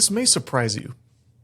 This may surprise you,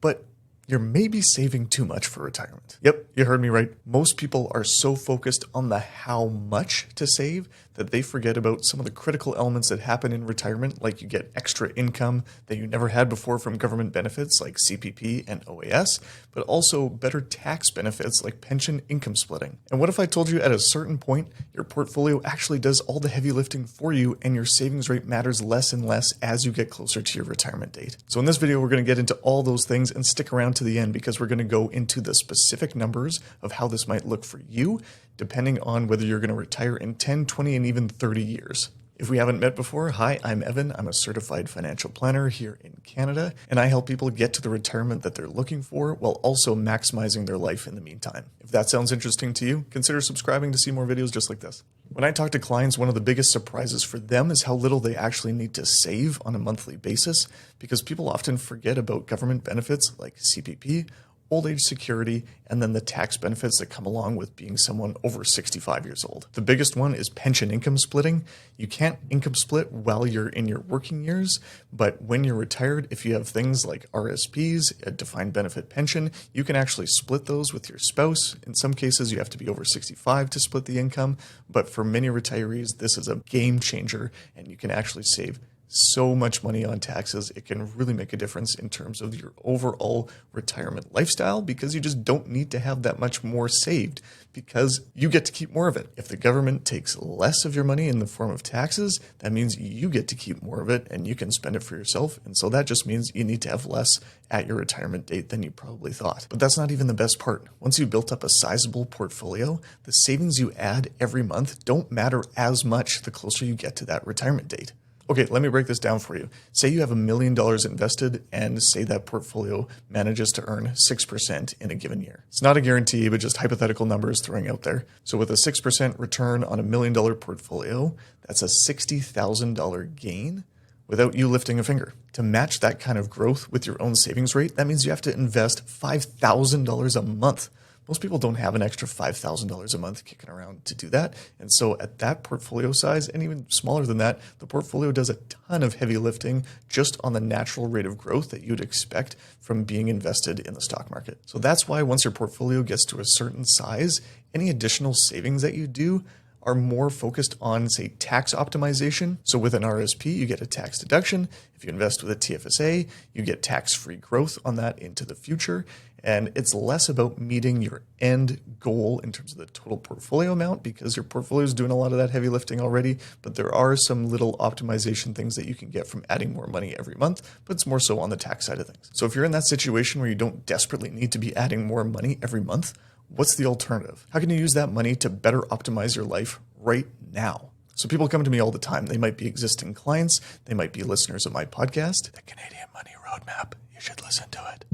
but you're maybe saving too much for retirement. Yep, you heard me right. Most people are so focused on the how much to save that they forget about some of the critical elements that happen in retirement, like you get extra income that you never had before from government benefits like CPP and OAS, but also better tax benefits like pension income splitting. And what if I told you at a certain point, your portfolio actually does all the heavy lifting for you and your savings rate matters less and less as you get closer to your retirement date? So in this video, we're going to get into all those things and stick around to the end because we're going to go into the specific numbers of how this might look for you, depending on whether you're going to retire in 10, 20, and even 30 years. If we haven't met before, hi, I'm Evan. I'm a certified financial planner here in Canada, and I help people get to the retirement that they're looking for while also maximizing their life in the meantime. If that sounds interesting to you, consider subscribing to see more videos just like this. When I talk to clients, one of the biggest surprises for them is how little they actually need to save on a monthly basis, because people often forget about government benefits like CPP, old age security, and then the tax benefits that come along with being someone over 65 years old. The biggest one is pension income splitting. You can't income split while you're in your working years, but when you're retired, if you have things like RSPs, a defined benefit pension, you can actually split those with your spouse. In some cases, you have to be over 65 to split the income, but for many retirees, this is a game changer, and you can actually save so much money on taxes. It can really make a difference in terms of your overall retirement lifestyle because you just don't need to have that much more saved because you get to keep more of it. If the government takes less of your money in the form of taxes, that means you get to keep more of it and you can spend it for yourself. And so that just means you need to have less at your retirement date than you probably thought. But that's not even the best part. Once you've built up a sizable portfolio, the savings you add every month don't matter as much the closer you get to that retirement date. Okay, let me break this down for you. Say you have $1 million invested and say that portfolio manages to earn 6% in a given year. It's not a guarantee, but just hypothetical numbers throwing out there. So with a 6% return on $1 million portfolio, that's a $60,000 gain without you lifting a finger. To match that kind of growth with your own savings rate, that means you have to invest $5,000 a month. Most people don't have an extra $5,000 a month kicking around to do that. And so at that portfolio size, and even smaller than that, the portfolio does a ton of heavy lifting just on the natural rate of growth that you'd expect from being invested in the stock market. So that's why once your portfolio gets to a certain size, any additional savings that you do are more focused on, say, tax optimization. So with an RSP, you get a tax deduction. If you invest with a TFSA, you get tax-free growth on that into the future. And it's less about meeting your end goal in terms of the total portfolio amount because your portfolio is doing a lot of that heavy lifting already. But there are some little optimization things that you can get from adding more money every month, but it's more so on the tax side of things. So if you're in that situation where you don't desperately need to be adding more money every month, what's the alternative? How can you use that money to better optimize your life right now? So people come to me all the time. They might be existing clients. They might be listeners of my podcast, The Canadian Money Roadmap. You should listen to it.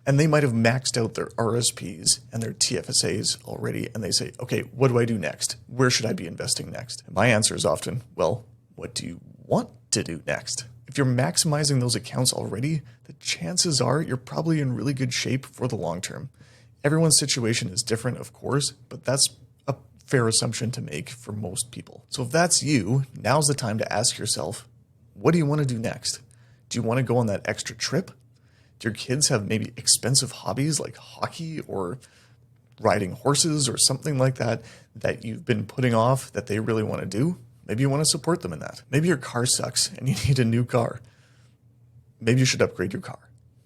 And they might have maxed out their RSPs and their TFSAs already. And they say, okay, what do I do next? Where should I be investing next? And my answer is often, well, what do you want to do next? If you're maximizing those accounts already, the chances are you're probably in really good shape for the long term. Everyone's situation is different, of course, but that's a fair assumption to make for most people. So if that's you, now's the time to ask yourself, what do you want to do next? Do you want to go on that extra trip? Do your kids have maybe expensive hobbies like hockey or riding horses or something like that that you've been putting off that they really want to do? Maybe you want to support them in that. Maybe your car sucks and you need a new car. Maybe you should upgrade your car.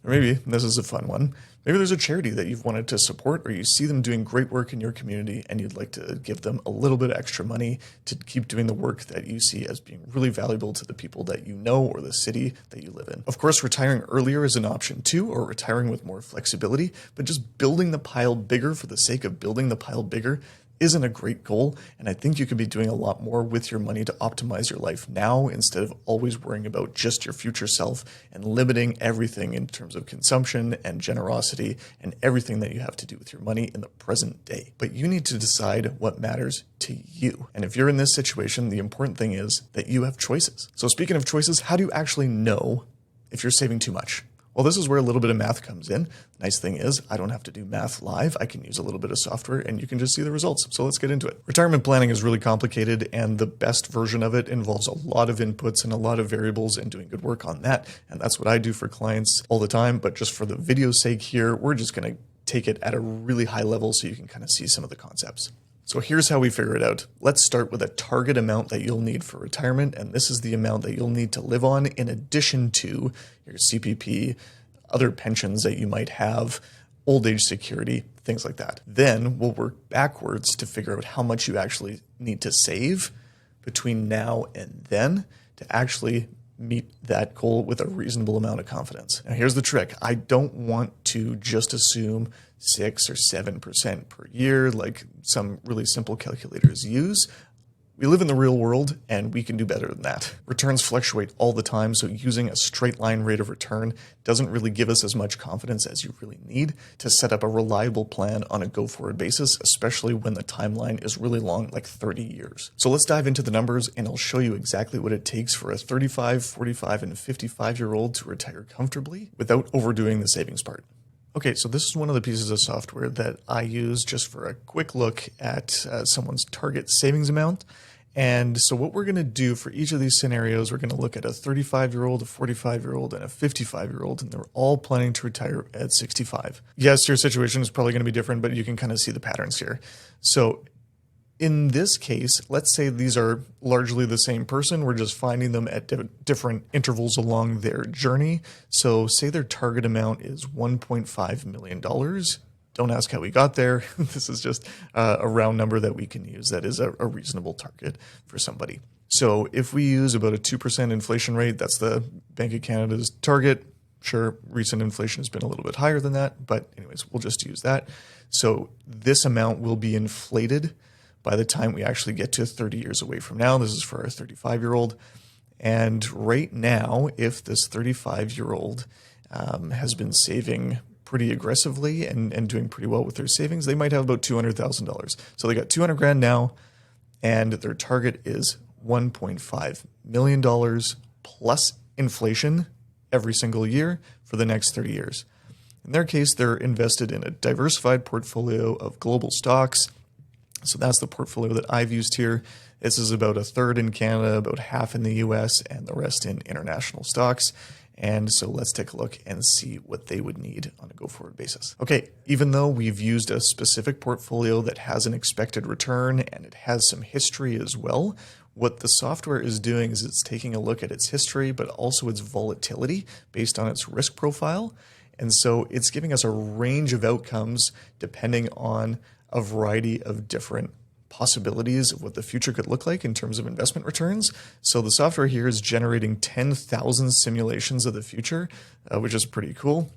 Or maybe, and this is a fun one, maybe there's a charity that you've wanted to support or you see them doing great work in your community and you'd like to give them a little bit extra money to keep doing the work that you see as being really valuable to the people that you know or the city that you live in. Of course, retiring earlier is an option too, or retiring with more flexibility, but just building the pile bigger for the sake of building the pile bigger isn't a great goal, and I think you could be doing a lot more with your money to optimize your life now instead of always worrying about just your future self and limiting everything in terms of consumption and generosity and everything that you have to do with your money in the present day. But you need to decide what matters to you. And if you're in this situation, the important thing is that you have choices. So speaking of choices, how do you actually know if you're saving too much? Well, this is where a little bit of math comes in. Nice thing is I don't have to do math live. I can use a little bit of software and you can just see the results. So let's get into it. Retirement planning is really complicated, and the best version of it involves a lot of inputs and a lot of variables and doing good work on that. And that's what I do for clients all the time. But just for the video's sake here, we're just going to take it at a really high level so you can kind of see some of the concepts. So here's how we figure it out. Let's start with a target amount that you'll need for retirement, and this is the amount that you'll need to live on in addition to your CPP, other pensions that you might have, old age security, things like that. Then we'll work backwards to figure out how much you actually need to save between now and then to actually meet that goal with a reasonable amount of confidence. Now here's the trick. I don't want to just assume 6 or 7% per year like some really simple calculators use. We live in the real world and we can do better than that. Returns fluctuate all the time, so using a straight line rate of return doesn't really give us as much confidence as you really need to set up a reliable plan on a go-forward basis, especially when the timeline is really long, like 30 years. So let's dive into the numbers and I'll show you exactly what it takes for a 35, 45, and 55-year-old to retire comfortably without overdoing the savings part. Okay, so this is one of the pieces of software that I use just for a quick look at someone's target savings amount. And so what we're going to do for each of these scenarios, we're going to look at a 35-year-old, a 45-year-old, and a 55-year-old, and they're all planning to retire at 65. Yes, your situation is probably going to be different, but you can kind of see the patterns here. So in this case, let's say these are largely the same person. We're just finding them at different intervals along their journey. So say their target amount is $1.5 million. Don't ask how we got there. This is just a round number that we can use that is a reasonable target for somebody. So if we use about a 2% inflation rate, that's the Bank of Canada's target. Sure, recent inflation has been a little bit higher than that, but anyways, we'll just use that. So this amount will be inflated by the time we actually get to 30 years away from now. This is for our 35-year-old. And right now, if this 35-year-old has been saving pretty aggressively and doing pretty well with their savings, they might have about $200,000. So they got 200 grand now, and their target is $1.5 million plus inflation every single year for the next 30 years. In their case, they're invested in a diversified portfolio of global stocks. So that's the portfolio that I've used here. This is about a third in Canada, about half in the US, and the rest in international stocks. And so let's take a look and see what they would need on a go-forward basis. Okay, even though we've used a specific portfolio that has an expected return and it has some history as well, what the software is doing is it's taking a look at its history, but also its volatility based on its risk profile. And so it's giving us a range of outcomes depending on a variety of different possibilities of what the future could look like in terms of investment returns. So the software here is generating 10,000 simulations of the future, which is pretty cool.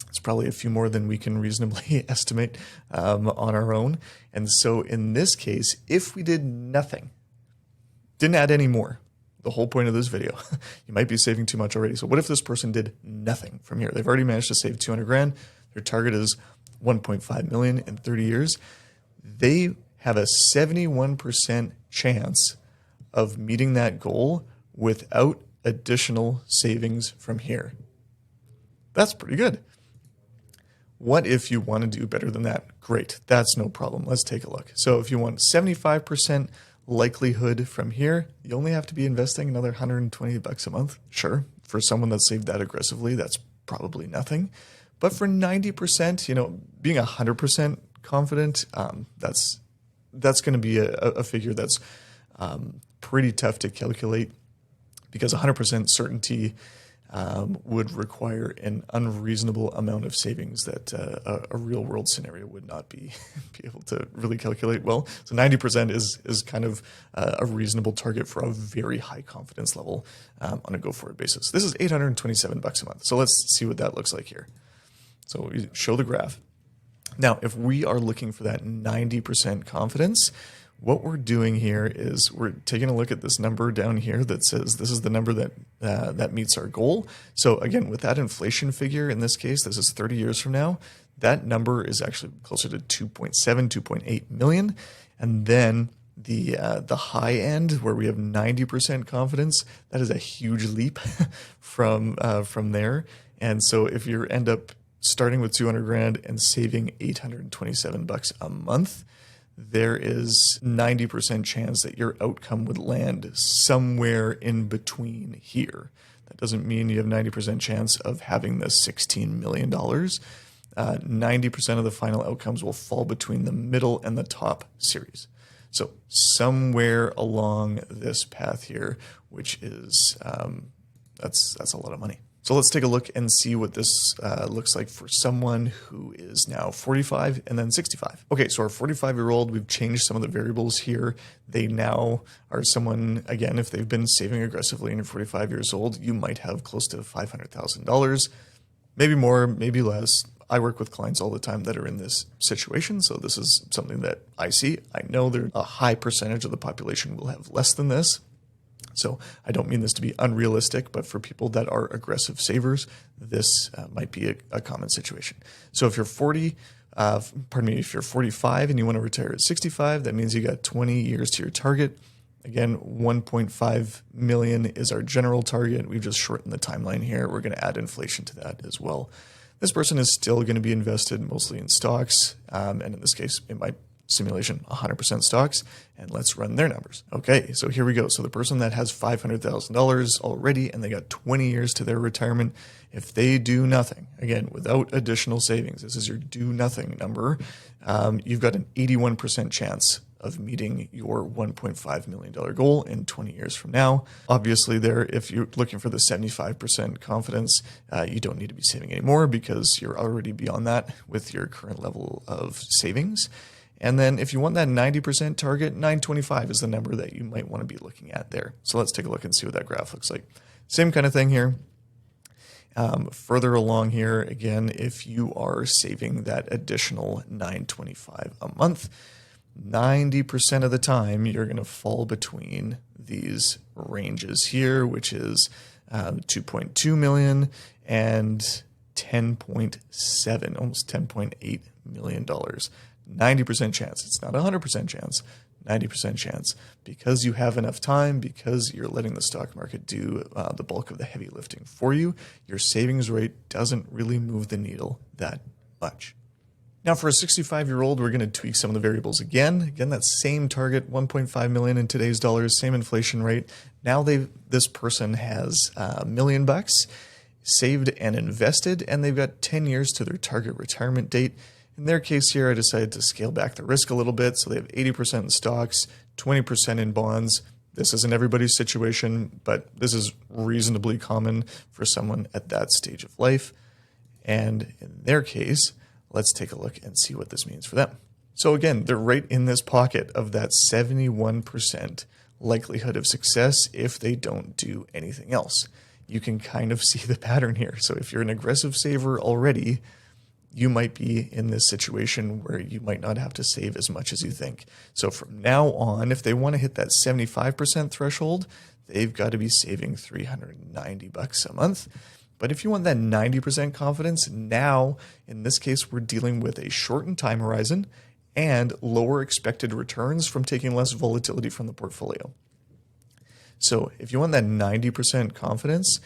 It's probably a few more than we can reasonably estimate on our own. And so in this case, if we did nothing, didn't add any more, the whole point of this video, you might be saving too much already. So what if this person did nothing from here? They've already managed to save 200 grand. Their target is 1.5 million in 30 years. They have a 71% chance of meeting that goal without additional savings from here. That's pretty good. What if you want to do better than that? Great, that's no problem. Let's take a look. So if you want 75% likelihood from here, you only have to be investing another $120 a month. Sure, for someone that saved that aggressively, that's probably nothing. But for 90%, being 100% confident, that's going to be a figure that's pretty tough to calculate, because 100% certainty would require an unreasonable amount of savings that a real world scenario would not be able to really calculate well. So 90% is kind of a reasonable target for a very high confidence level on a go-forward basis. This is $827 a month. So let's see what that looks like here. So we show the graph. Now, if we are looking for that 90% confidence, what we're doing here is we're taking a look at this number down here that says this is the number that meets our goal. So again, with that inflation figure, in this case, this is 30 years from now, that number is actually closer to 2.7, 2.8 million. And then the high end, where we have 90% confidence, that is a huge leap from there. And so if you end up starting with 200 grand and saving 827 bucks a month, there is 90% chance that your outcome would land somewhere in between here. That doesn't mean you have 90% chance of having the $16 million. 90% of the final outcomes will fall between the middle and the top series. So somewhere along this path here, which is, that's a lot of money. So let's take a look and see what this looks like for someone who is now 45 and then 65. Okay, so our 45-year-old, we've changed some of the variables here. They now are someone, again, if they've been saving aggressively and you're 45 years old, you might have close to $500,000, maybe more, maybe less. I work with clients all the time that are in this situation, so this is something that I see. I know there a high percentage of the population will have less than this. So I don't mean this to be unrealistic, but for people that are aggressive savers, this might be a common situation. So if you're if you're 45 and you want to retire at 65, that means you got 20 years to your target. Again, 1.5 million is our general target. We've just shortened the timeline here. We're going to add inflation to that as well. This person is still going to be invested mostly in stocks, and in this case, in my simulation, 100% stocks, and let's run their numbers. Okay, so here we go. So the person that has $500,000 already and they got 20 years to their retirement, if they do nothing, again, without additional savings, this is your do nothing number, you've got an 81% chance of meeting your $1.5 million goal in 20 years from now. Obviously there, if you're looking for the 75% confidence, you don't need to be saving anymore because you're already beyond that with your current level of savings. And then if you want that 90% target, 925 is the number that you might want to be looking at there. So let's take a look and see what that graph looks like. Same kind of thing here. Further along here, again, if you are saving that additional 925 a month, 90% of the time you're going to fall between these ranges here, which is 2.2 million and 10.7, almost $10.8 million. 90% chance. It's not 100% chance, 90% chance. Because you have enough time, because you're letting the stock market do the bulk of the heavy lifting for you, your savings rate doesn't really move the needle that much. Now for a 65-year-old, we're going to tweak some of the variables again. Again, that same target, 1.5 million in today's dollars, same inflation rate. Now this person has $1 million saved and invested, and they've got 10 years to their target retirement date. In their case here, I decided to scale back the risk a little bit. So they have 80% in stocks, 20% in bonds. This isn't everybody's situation, but this is reasonably common for someone at that stage of life. And in their case, let's take a look and see what this means for them. So again, they're right in this pocket of that 71% likelihood of success if they don't do anything else. You can kind of see the pattern here. So if you're an aggressive saver already, you might be in this situation where you might not have to save as much as you think. So from now on, if they want to hit that 75% threshold, they've got to be saving $390 a month. But if you want that 90% confidence, now, in this case, we're dealing with a shortened time horizon and lower expected returns from taking less volatility from the portfolio. So if you want that 90% confidence,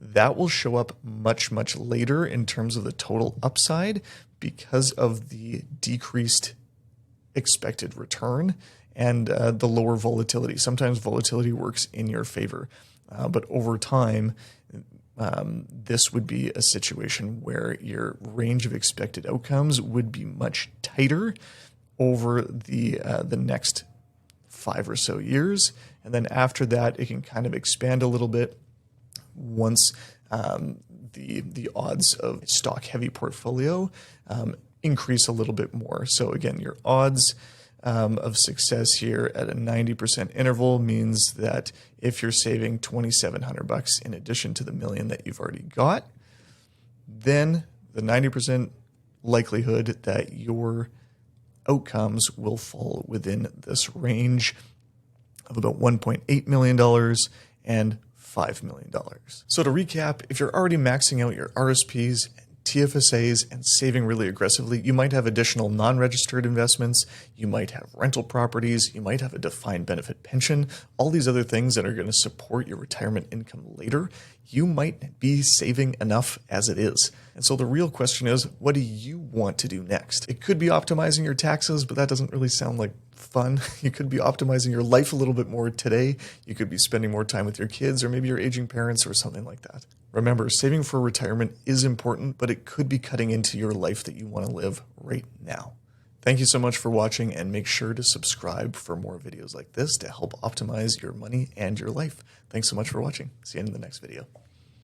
that will show up much, much later in terms of the total upside because of the decreased expected return and the lower volatility. Sometimes volatility works in your favor, but over time, this would be a situation where your range of expected outcomes would be much tighter over the next 5 or so years. And then after that, it can kind of expand a little bit once the odds of stock-heavy portfolio increase a little bit more. So again, your odds of success here at a 90% interval means that if you're saving $2,700 in addition to the $1 million that you've already got, then the 90% likelihood that your outcomes will fall within this range of about $1.8 million and $5 million. So to recap, if you're already maxing out your RSPs and TFSAs, and saving really aggressively, you might have additional non-registered investments, you might have rental properties, you might have a defined benefit pension, all these other things that are going to support your retirement income later. You might be saving enough as it is. And so the real question is, what do you want to do next? It could be optimizing your taxes, but that doesn't really sound like fun. You could be optimizing your life a little bit more today. You could be spending more time with your kids or maybe your aging parents or something like that. Remember, saving for retirement is important, but it could be cutting into your life that you want to live right now. Thank you so much for watching, and make sure to subscribe for more videos like this to help optimize your money and your life. Thanks so much for watching. See you in the next video.